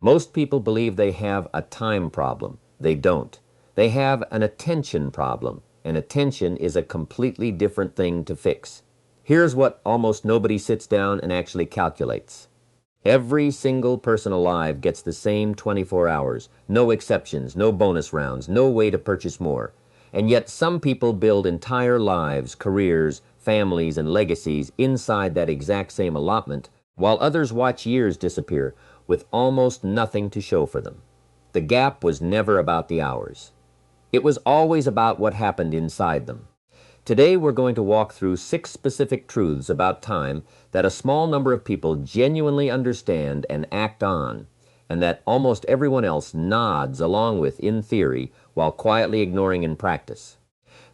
Most people believe they have a time problem. They don't. They have an attention problem, and attention is a completely different thing to fix. Here's what almost nobody sits down and actually calculates. Every single person alive gets the same 24 hours, no exceptions, no bonus rounds, no way to purchase more. And yet some people build entire lives, careers, families, and legacies inside that exact same allotment, while others watch years disappear with almost nothing to show for them. The gap was never about the hours. It was always about what happened inside them. Today we're going to walk through 6 specific truths about time that a small number of people genuinely understand and act on, and that almost everyone else nods along with in theory while quietly ignoring in practice.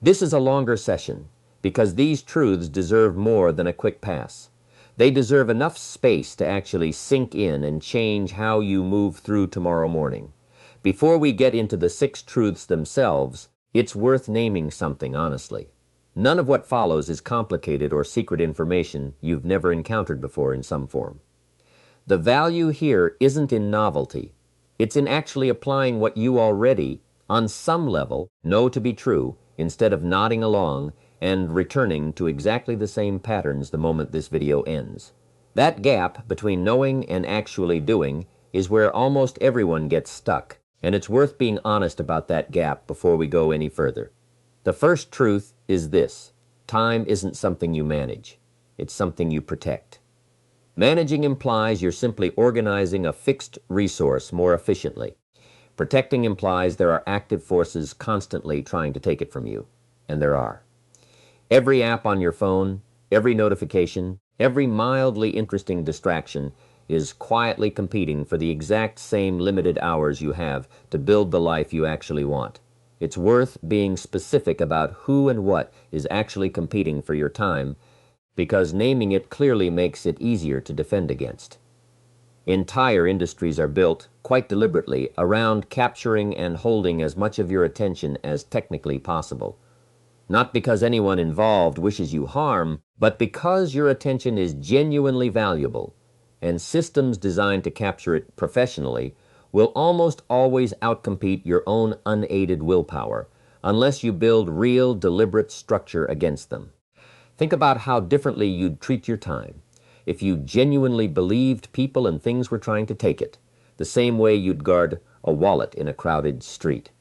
This is a longer session because these truths deserve more than a quick pass. They deserve enough space to actually sink in and change how you move through tomorrow morning. Before we get into the 6 truths themselves, it's worth naming something honestly. None of what follows is complicated or secret information you've never encountered before in some form. The value here isn't in novelty. It's in actually applying what you already, on some level, know to be true, instead of nodding along and returning to exactly the same patterns the moment this video ends. That gap between knowing and actually doing is where almost everyone gets stuck, and it's worth being honest about that gap before we go any further. The first truth is this: time isn't something you manage, it's something you protect. Managing implies you're simply organizing a fixed resource more efficiently. Protecting implies there are active forces constantly trying to take it from you, and there are. Every app on your phone, every notification, every mildly interesting distraction is quietly competing for the exact same limited hours you have to build the life you actually want. It's worth being specific about who and what is actually competing for your time, because naming it clearly makes it easier to defend against. Entire industries are built, quite deliberately, around capturing and holding as much of your attention as technically possible. Not because anyone involved wishes you harm, but because your attention is genuinely valuable, and systems designed to capture it professionally will almost always outcompete your own unaided willpower, unless you build real, deliberate structure against them. Think about how differently you'd treat your time if you genuinely believed people and things were trying to take it, the same way you'd guard a wallet in a crowded street.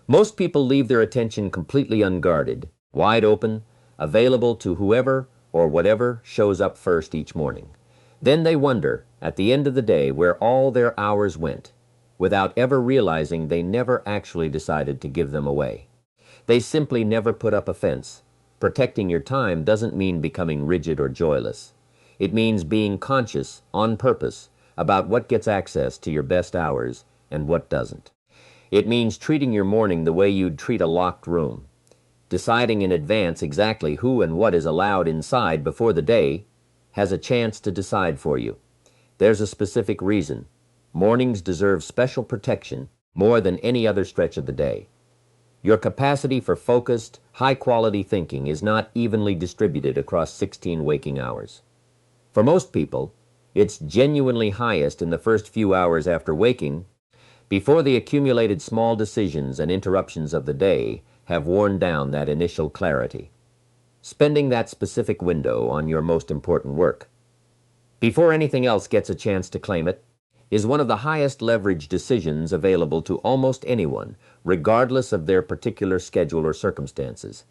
Most people leave their attention completely unguarded, wide open, available to whoever or whatever shows up first each morning. Then they wonder, at the end of the day, where all their hours went, without ever realizing they never actually decided to give them away. They simply never put up a fence. Protecting your time doesn't mean becoming rigid or joyless. It means being conscious, on purpose, about what gets access to your best hours and what doesn't. It means treating your morning the way you'd treat a locked room, deciding in advance exactly who and what is allowed inside before the day has a chance to decide for you. There's a specific reason. Mornings deserve special protection more than any other stretch of the day. Your capacity for focused, high-quality thinking is not evenly distributed across 16 waking hours. For most people, it's genuinely highest in the first few hours after waking, before the accumulated small decisions and interruptions of the day have worn down that initial clarity. Spending that specific window on your most important work, before anything else gets a chance to claim it, is one of the highest leverage decisions available to almost anyone, regardless of their particular schedule or circumstances.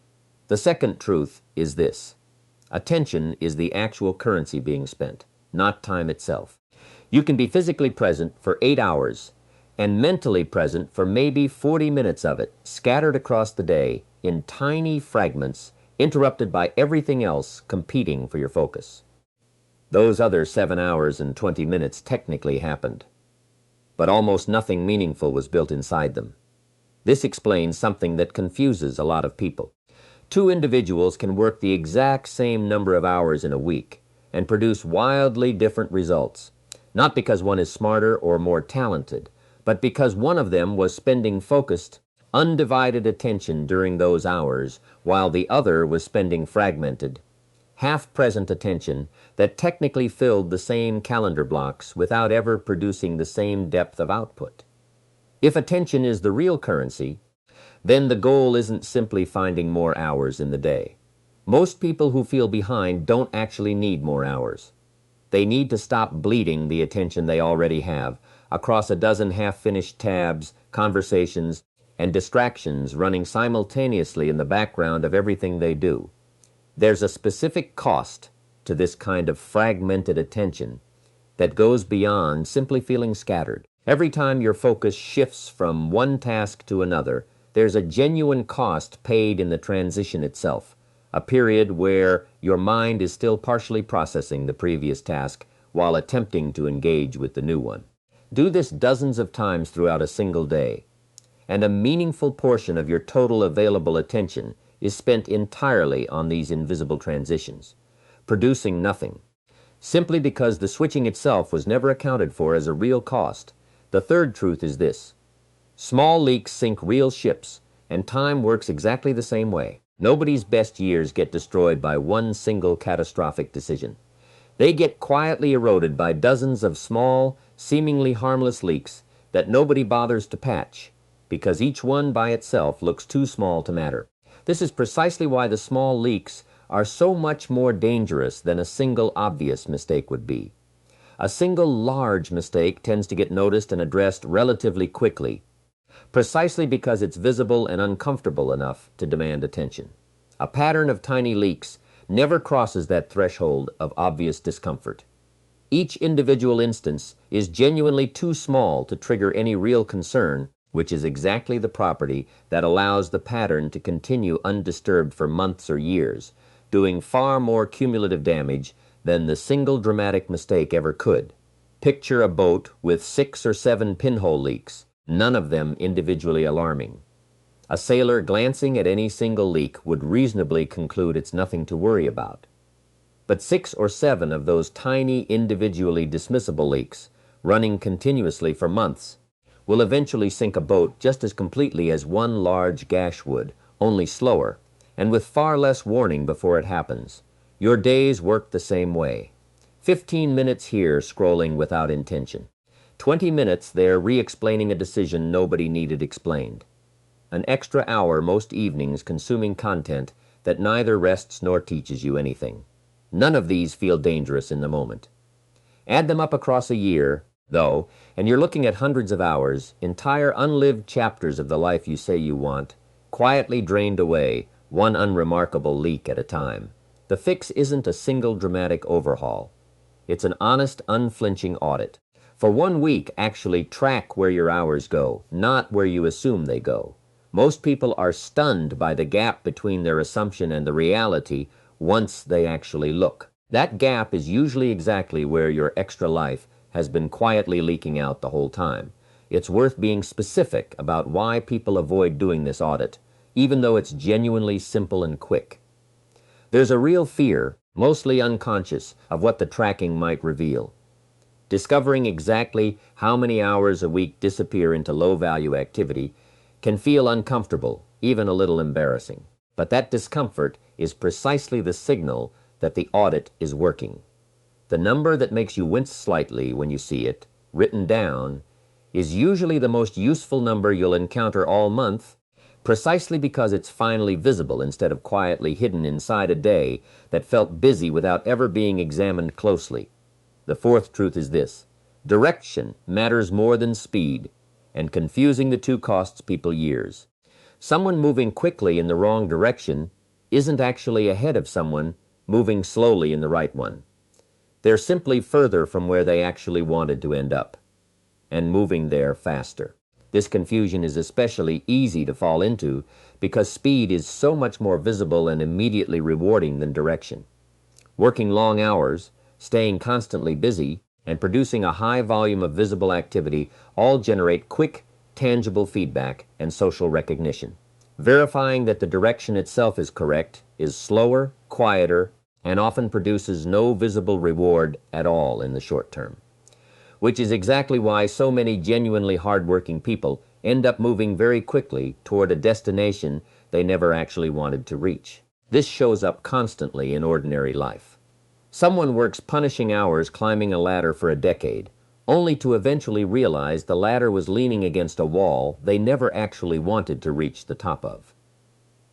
The second truth is this: attention is the actual currency being spent, not time itself. You can be physically present for 8 hours and mentally present for maybe 40 minutes of it, scattered across the day in tiny fragments, interrupted by everything else competing for your focus. Those other 7 hours and 20 minutes technically happened, but almost nothing meaningful was built inside them. This explains something that confuses a lot of people. 2 individuals can work the exact same number of hours in a week and produce wildly different results, not because one is smarter or more talented, but because one of them was spending focused, undivided attention during those hours, while the other was spending fragmented, half-present attention that technically filled the same calendar blocks without ever producing the same depth of output. If attention is the real currency, then the goal isn't simply finding more hours in the day. Most people who feel behind don't actually need more hours. They need to stop bleeding the attention they already have across a dozen half-finished tabs, conversations, and distractions running simultaneously in the background of everything they do. There's a specific cost to this kind of fragmented attention that goes beyond simply feeling scattered. Every time your focus shifts from one task to another, there's a genuine cost paid in the transition itself, a period where your mind is still partially processing the previous task while attempting to engage with the new one. Do this dozens of times throughout a single day, and a meaningful portion of your total available attention is spent entirely on these invisible transitions, producing nothing, simply because the switching itself was never accounted for as a real cost. The third truth is this: small leaks sink real ships, and time works exactly the same way. Nobody's best years get destroyed by one single catastrophic decision. They get quietly eroded by dozens of small, seemingly harmless leaks that nobody bothers to patch, because each one by itself looks too small to matter. This is precisely why the small leaks are so much more dangerous than a single obvious mistake would be. A single large mistake tends to get noticed and addressed relatively quickly, precisely because it's visible and uncomfortable enough to demand attention. A pattern of tiny leaks never crosses that threshold of obvious discomfort. Each individual instance is genuinely too small to trigger any real concern, which is exactly the property that allows the pattern to continue undisturbed for months or years, doing far more cumulative damage than the single dramatic mistake ever could. Picture a boat with 6 or 7 pinhole leaks, none of them individually alarming. A sailor glancing at any single leak would reasonably conclude it's nothing to worry about. But 6 or 7 of those tiny, individually dismissible leaks, running continuously for months, will eventually sink a boat just as completely as one large gash would, only slower, and with far less warning before it happens. Your days work the same way. 15 minutes here scrolling without intention. 20 minutes there re-explaining a decision nobody needed explained. An extra hour most evenings consuming content that neither rests nor teaches you anything. None of these feel dangerous in the moment. Add them up across a year, though, and you're looking at hundreds of hours, entire unlived chapters of the life you say you want, quietly drained away, one unremarkable leak at a time. The fix isn't a single dramatic overhaul. It's an honest, unflinching audit. For 1 week, actually track where your hours go, not where you assume they go. Most people are stunned by the gap between their assumption and the reality once they actually look. That gap is usually exactly where your extra life has been quietly leaking out the whole time. It's worth being specific about why people avoid doing this audit, even though it's genuinely simple and quick. There's a real fear, mostly unconscious, of what the tracking might reveal. Discovering exactly how many hours a week disappear into low-value activity can feel uncomfortable, even a little embarrassing. But that discomfort is precisely the signal that the audit is working. The number that makes you wince slightly when you see it, written down, is usually the most useful number you'll encounter all month, precisely because it's finally visible instead of quietly hidden inside a day that felt busy without ever being examined closely. The fourth truth is this: direction matters more than speed, and confusing the two costs people years. Someone moving quickly in the wrong direction isn't actually ahead of someone moving slowly in the right one. They're simply further from where they actually wanted to end up, and moving there faster. This confusion is especially easy to fall into because speed is so much more visible and immediately rewarding than direction. Working long hours, staying constantly busy, and producing a high volume of visible activity all generate quick, tangible feedback and social recognition. Verifying that the direction itself is correct is slower, quieter, and often produces no visible reward at all in the short term. Which is exactly why so many genuinely hard-working people end up moving very quickly toward a destination they never actually wanted to reach. This shows up constantly in ordinary life. Someone works punishing hours climbing a ladder for a decade, only to eventually realize the ladder was leaning against a wall they never actually wanted to reach the top of.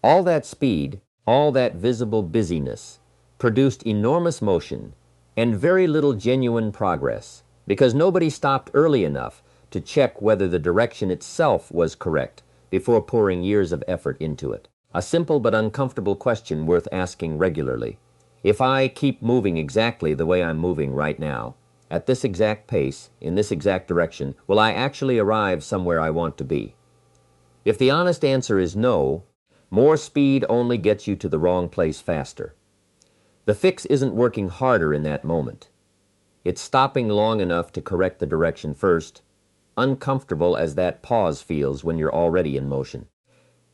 All that speed, all that visible busyness, produced enormous motion and very little genuine progress, because nobody stopped early enough to check whether the direction itself was correct before pouring years of effort into it. A simple but uncomfortable question worth asking regularly. If I keep moving exactly the way I'm moving right now, at this exact pace, in this exact direction, will I actually arrive somewhere I want to be? If the honest answer is no, more speed only gets you to the wrong place faster. The fix isn't working harder in that moment. It's stopping long enough to correct the direction first, uncomfortable as that pause feels when you're already in motion.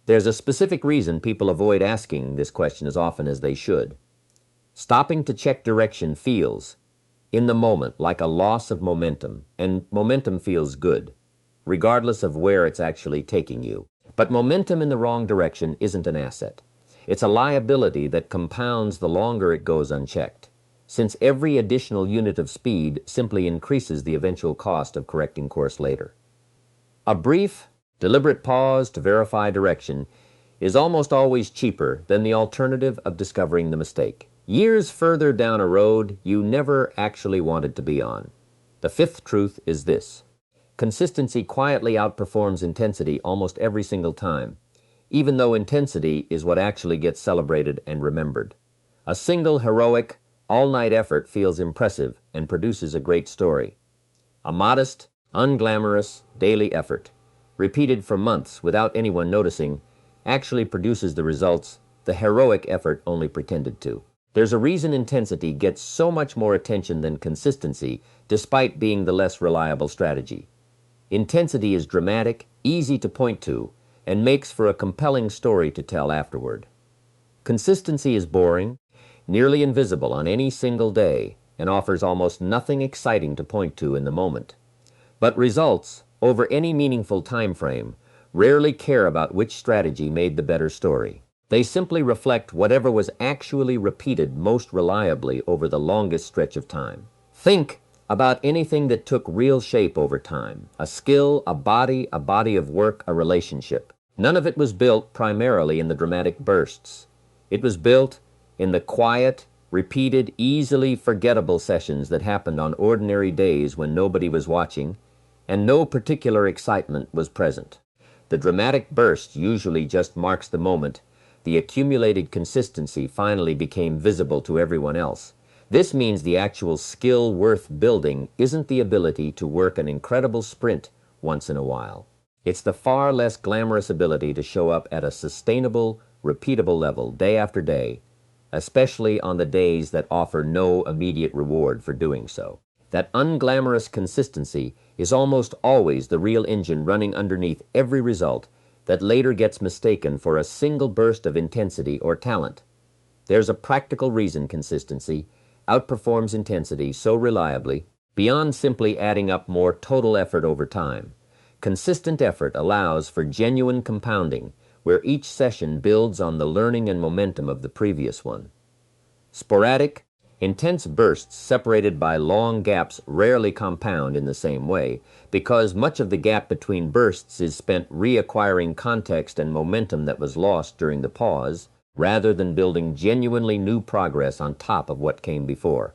There's a specific reason people avoid asking this question as often as they should. Stopping to check direction feels, in the moment, like a loss of momentum, and momentum feels good, regardless of where it's actually taking you. But momentum in the wrong direction isn't an asset. It's a liability that compounds the longer it goes unchecked, since every additional unit of speed simply increases the eventual cost of correcting course later. A brief, deliberate pause to verify direction is almost always cheaper than the alternative of discovering the mistake. Years further down a road you never actually wanted to be on. The fifth truth is this. Consistency quietly outperforms intensity almost every single time, even though intensity is what actually gets celebrated and remembered. A single heroic, all-night effort feels impressive and produces a great story. A modest, unglamorous, daily effort, repeated for months without anyone noticing, actually produces the results the heroic effort only pretended to. There's a reason intensity gets so much more attention than consistency, despite being the less reliable strategy. Intensity is dramatic, easy to point to, and makes for a compelling story to tell afterward. Consistency is boring, nearly invisible on any single day, and offers almost nothing exciting to point to in the moment. But results, over any meaningful time frame, rarely care about which strategy made the better story. They simply reflect whatever was actually repeated most reliably over the longest stretch of time. Think about anything that took real shape over time. A skill, a body of work, a relationship. None of it was built primarily in the dramatic bursts. It was built in the quiet, repeated, easily forgettable sessions that happened on ordinary days when nobody was watching and no particular excitement was present. The dramatic burst usually just marks the moment the accumulated consistency finally became visible to everyone else. This means the actual skill worth building isn't the ability to work an incredible sprint once in a while. It's the far less glamorous ability to show up at a sustainable, repeatable level day after day, especially on the days that offer no immediate reward for doing so. That unglamorous consistency is almost always the real engine running underneath every result that later gets mistaken for a single burst of intensity or talent. There's a practical reason consistency outperforms intensity so reliably, beyond simply adding up more total effort over time. Consistent effort allows for genuine compounding, where each session builds on the learning and momentum of the previous one. Sporadic, intense bursts separated by long gaps rarely compound in the same way, because much of the gap between bursts is spent reacquiring context and momentum that was lost during the pause, rather than building genuinely new progress on top of what came before.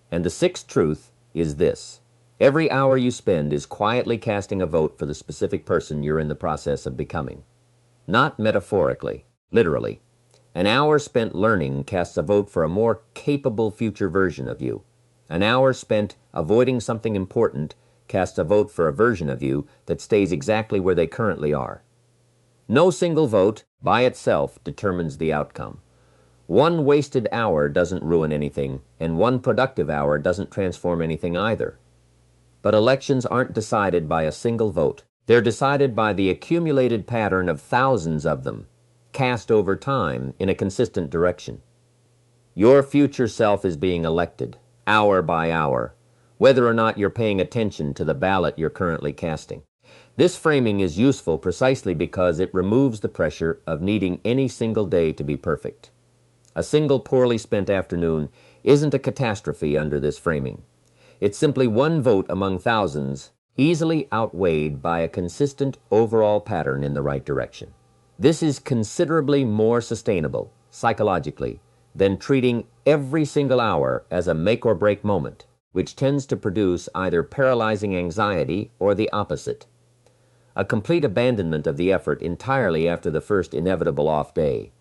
And the sixth truth is this. Every hour you spend is quietly casting a vote for the specific person you're in the process of becoming. Not metaphorically, literally. An hour spent learning casts a vote for a more capable future version of you. An hour spent avoiding something important casts a vote for a version of you that stays exactly where they currently are. No single vote, by itself, determines the outcome. One wasted hour doesn't ruin anything, and one productive hour doesn't transform anything either. But elections aren't decided by a single vote. They're decided by the accumulated pattern of thousands of them, cast over time in a consistent direction. Your future self is being elected, hour by hour, whether or not you're paying attention to the ballot you're currently casting. This framing is useful precisely because it removes the pressure of needing any single day to be perfect. A single poorly spent afternoon isn't a catastrophe under this framing. It's simply one vote among thousands, easily outweighed by a consistent overall pattern in the right direction. This is considerably more sustainable, psychologically, than treating every single hour as a make-or-break moment, which tends to produce either paralyzing anxiety or the opposite. A complete abandonment of the effort entirely after the first inevitable off day.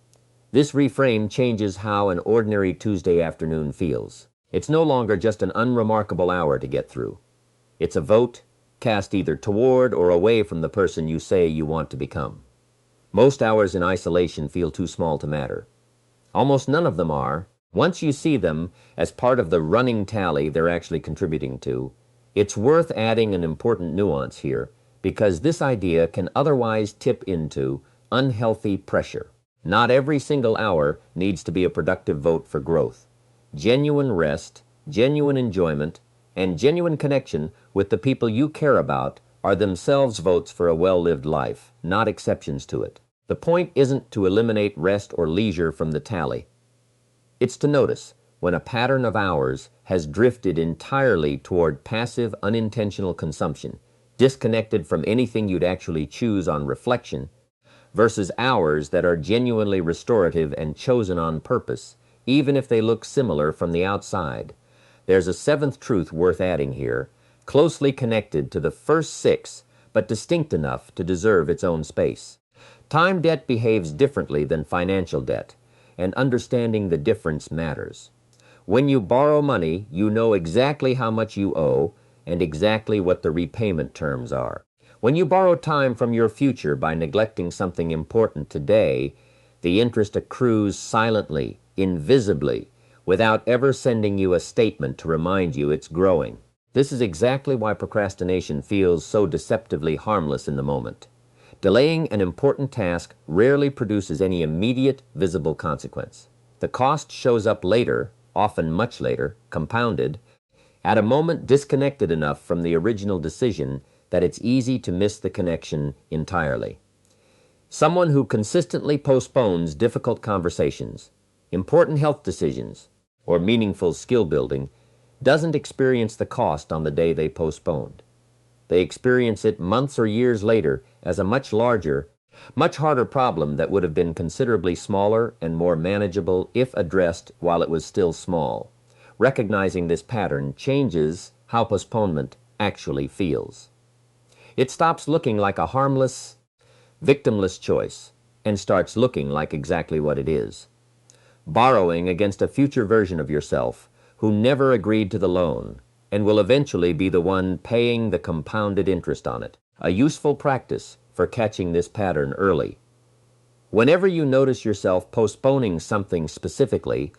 This reframe changes how an ordinary Tuesday afternoon feels. It's no longer just an unremarkable hour to get through. It's a vote cast either toward or away from the person you say you want to become. Most hours in isolation feel too small to matter. Almost none of them are. Once you see them as part of the running tally they're actually contributing to, it's worth adding an important nuance here, because this idea can otherwise tip into unhealthy pressure. Not every single hour needs to be a productive vote for growth. Genuine rest, genuine enjoyment, and genuine connection with the people you care about are themselves votes for a well-lived life, not exceptions to it. The point isn't to eliminate rest or leisure from the tally. It's to notice when a pattern of hours has drifted entirely toward passive, unintentional consumption, disconnected from anything you'd actually choose on reflection, versus hours that are genuinely restorative and chosen on purpose, even if they look similar from the outside. There's a seventh truth worth adding here, closely connected to the first six, but distinct enough to deserve its own space. Time debt behaves differently than financial debt, and understanding the difference matters. When you borrow money, you know exactly how much you owe and exactly what the repayment terms are. When you borrow time from your future by neglecting something important today, the interest accrues silently, invisibly, without ever sending you a statement to remind you it's growing. This is exactly why procrastination feels so deceptively harmless in the moment. Delaying an important task rarely produces any immediate, visible consequence. The cost shows up later, often much later, compounded, at a moment disconnected enough from the original decision that it's easy to miss the connection entirely. Someone who consistently postpones difficult conversations, important health decisions, or meaningful skill building doesn't experience the cost on the day they postponed. They experience it months or years later as a much larger, much harder problem that would have been considerably smaller and more manageable if addressed while it was still small. Recognizing this pattern changes how postponement actually feels. It stops looking like a harmless, victimless choice and starts looking like exactly what it is. Borrowing against a future version of yourself who never agreed to the loan and will eventually be the one paying the compounded interest on it. A useful practice for catching this pattern early. Whenever you notice yourself postponing something specifically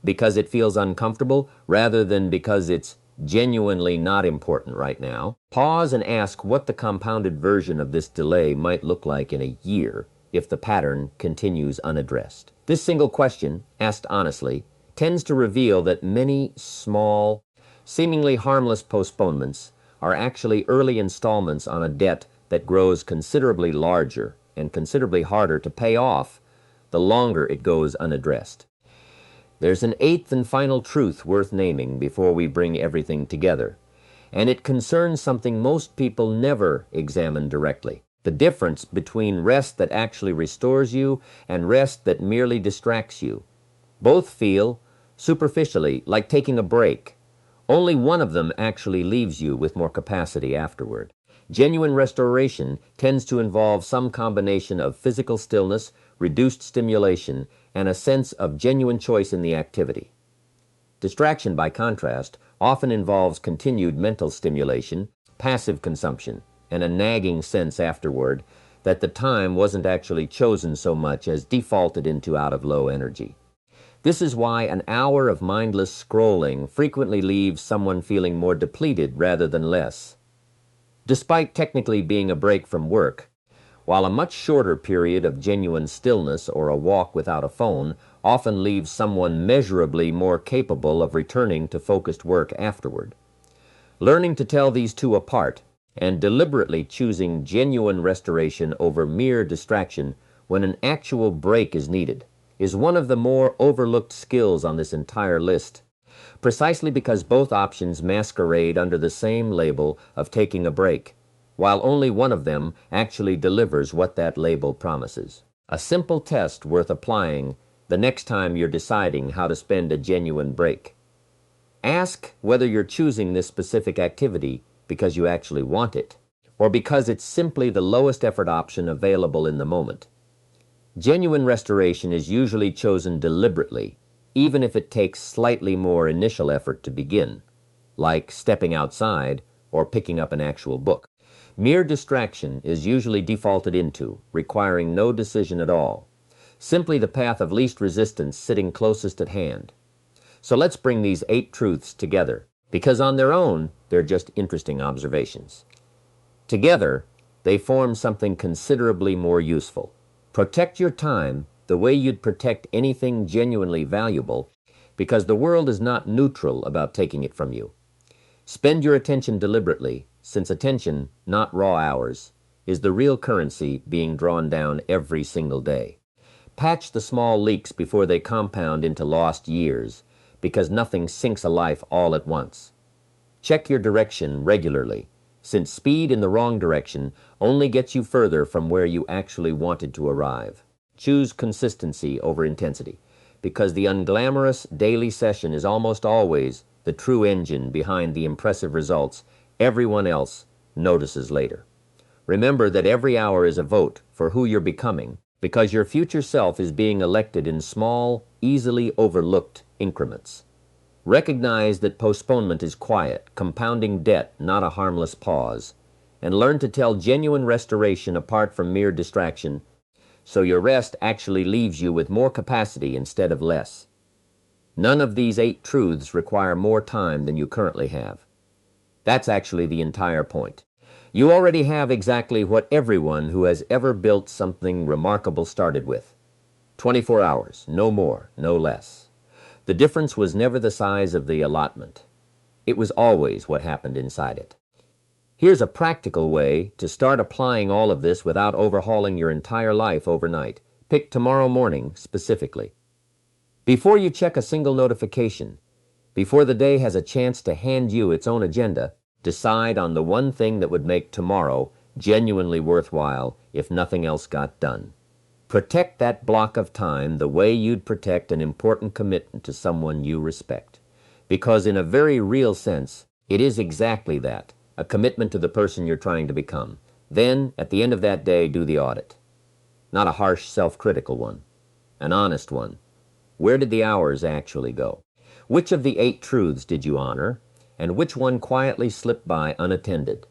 because it feels uncomfortable rather than because it's genuinely not important right now, pause and ask what the compounded version of this delay might look like in a year if the pattern continues unaddressed. This single question, asked honestly, tends to reveal that many small, seemingly harmless postponements are actually early installments on a debt that grows considerably larger and considerably harder to pay off the longer it goes unaddressed. There's an eighth and final truth worth naming before we bring everything together, and it concerns something most people never examine directly: the difference between rest that actually restores you and rest that merely distracts you. Both feel, superficially, like taking a break. Only one of them actually leaves you with more capacity afterward. Genuine restoration tends to involve some combination of physical stillness, reduced stimulation, and a sense of genuine choice in the activity. Distraction, by contrast, often involves continued mental stimulation, passive consumption, and a nagging sense afterward that the time wasn't actually chosen so much as defaulted into out of low energy. This is why an hour of mindless scrolling frequently leaves someone feeling more depleted rather than less. Despite technically being a break from work, while a much shorter period of genuine stillness or a walk without a phone often leaves someone measurably more capable of returning to focused work afterward. Learning to tell these two apart and deliberately choosing genuine restoration over mere distraction when an actual break is needed is one of the more overlooked skills on this entire list, precisely because both options masquerade under the same label of taking a break, while only one of them actually delivers what that label promises. A simple test worth applying the next time you're deciding how to spend a genuine break. Ask whether you're choosing this specific activity because you actually want it, or because it's simply the lowest effort option available in the moment. Genuine restoration is usually chosen deliberately, even if it takes slightly more initial effort to begin, like stepping outside or picking up an actual book. Mere distraction is usually defaulted into, requiring no decision at all, simply the path of least resistance sitting closest at hand. So let's bring these 8 truths together, because on their own, they're just interesting observations. Together, they form something considerably more useful. Protect your time the way you'd protect anything genuinely valuable, because the world is not neutral about taking it from you. Spend your attention deliberately, since attention, not raw hours, is the real currency being drawn down every single day. Patch the small leaks before they compound into lost years, because nothing sinks a life all at once. Check your direction regularly, since speed in the wrong direction only gets you further from where you actually wanted to arrive. Choose consistency over intensity, because the unglamorous daily session is almost always the true engine behind the impressive results everyone else notices later. Remember that every hour is a vote for who you're becoming, because your future self is being elected in small, easily overlooked increments. Recognize that postponement is quiet, compounding debt, not a harmless pause, and learn to tell genuine restoration apart from mere distraction, so your rest actually leaves you with more capacity instead of less. None of these 8 truths require more time than you currently have. That's actually the entire point. You already have exactly what everyone who has ever built something remarkable started with. 24 hours, no more, no less. The difference was never the size of the allotment. It was always what happened inside it. Here's a practical way to start applying all of this without overhauling your entire life overnight. Pick tomorrow morning specifically. Before you check a single notification, before the day has a chance to hand you its own agenda, decide on the one thing that would make tomorrow genuinely worthwhile if nothing else got done. Protect that block of time the way you'd protect an important commitment to someone you respect. Because in a very real sense, it is exactly that, a commitment to the person you're trying to become. Then, at the end of that day, do the audit. Not a harsh, self-critical one. An honest one. Where did the hours actually go? Which of the 8 truths did you honor, and which one quietly slipped by unattended?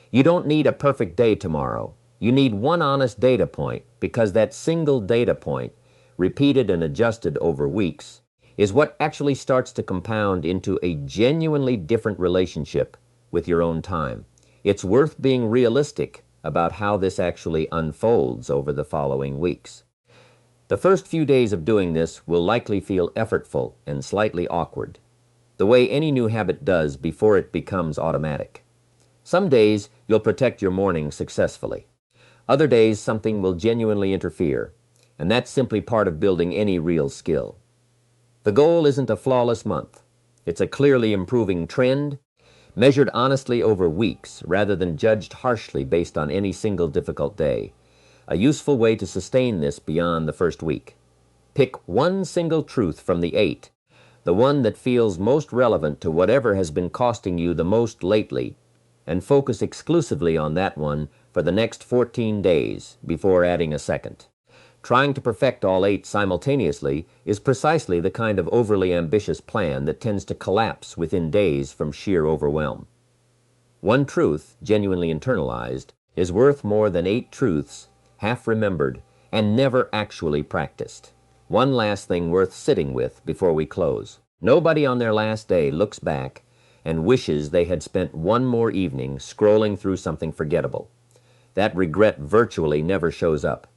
You don't need a perfect day tomorrow. You need one honest data point, because that single data point, repeated and adjusted over weeks, is what actually starts to compound into a genuinely different relationship with your own time. It's worth being realistic about how this actually unfolds over the following weeks. The first few days of doing this will likely feel effortful and slightly awkward, the way any new habit does before it becomes automatic. Some days you'll protect your morning successfully. Other days something will genuinely interfere, and that's simply part of building any real skill. The goal isn't a flawless month. It's a clearly improving trend, measured honestly over weeks rather than judged harshly based on any single difficult day. A useful way to sustain this beyond the first week. Pick one single truth from the 8, the one that feels most relevant to whatever has been costing you the most lately, and focus exclusively on that one for the next 14 days before adding a second. Trying to perfect all 8 simultaneously is precisely the kind of overly ambitious plan that tends to collapse within days from sheer overwhelm. One truth, genuinely internalized, is worth more than 8 truths, half remembered, and never actually practiced. One last thing worth sitting with before we close. Nobody on their last day looks back and wishes they had spent one more evening scrolling through something forgettable. That regret virtually never shows up.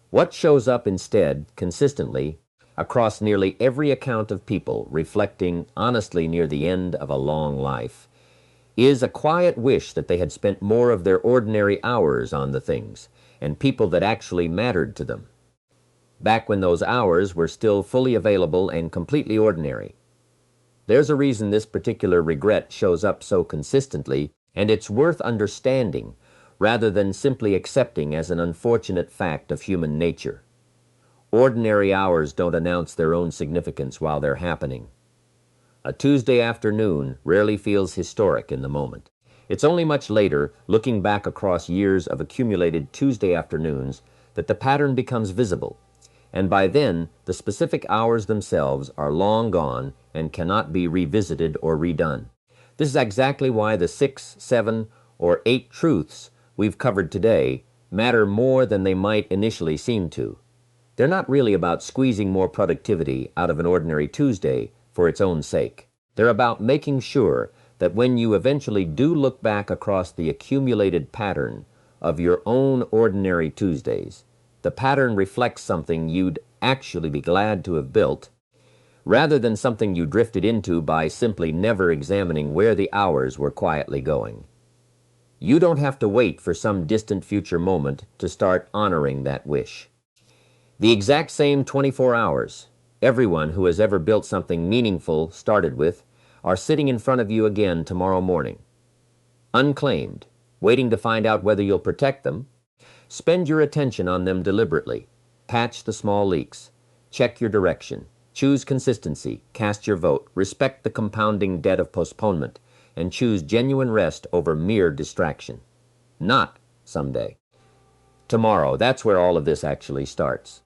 What shows up instead, consistently, across nearly every account of people reflecting honestly near the end of a long life, is a quiet wish that they had spent more of their ordinary hours on the things and people that actually mattered to them. back when those hours were still fully available and completely ordinary. There's a reason this particular regret shows up so consistently, and it's worth understanding rather than simply accepting as an unfortunate fact of human nature. Ordinary hours don't announce their own significance while they're happening. A Tuesday afternoon rarely feels historic in the moment. It's only much later, looking back across years of accumulated Tuesday afternoons, that the pattern becomes visible, and by then the specific hours themselves are long gone and cannot be revisited or redone. This is exactly why the 6, 7, or 8 truths we've covered today matter more than they might initially seem to. They're not really about squeezing more productivity out of an ordinary Tuesday for its own sake. They're about making sure that when you eventually do look back across the accumulated pattern of your own ordinary Tuesdays, the pattern reflects something you'd actually be glad to have built, rather than something you drifted into by simply never examining where the hours were quietly going. You don't have to wait for some distant future moment to start honoring that wish. The exact same 24 hours everyone who has ever built something meaningful started with are sitting in front of you again tomorrow morning. Unclaimed, waiting to find out whether you'll protect them. Spend your attention on them deliberately. Patch the small leaks. Check your direction. Choose consistency. Cast your vote. Respect the compounding debt of postponement. And choose genuine rest over mere distraction. Not someday. Tomorrow, that's where all of this actually starts.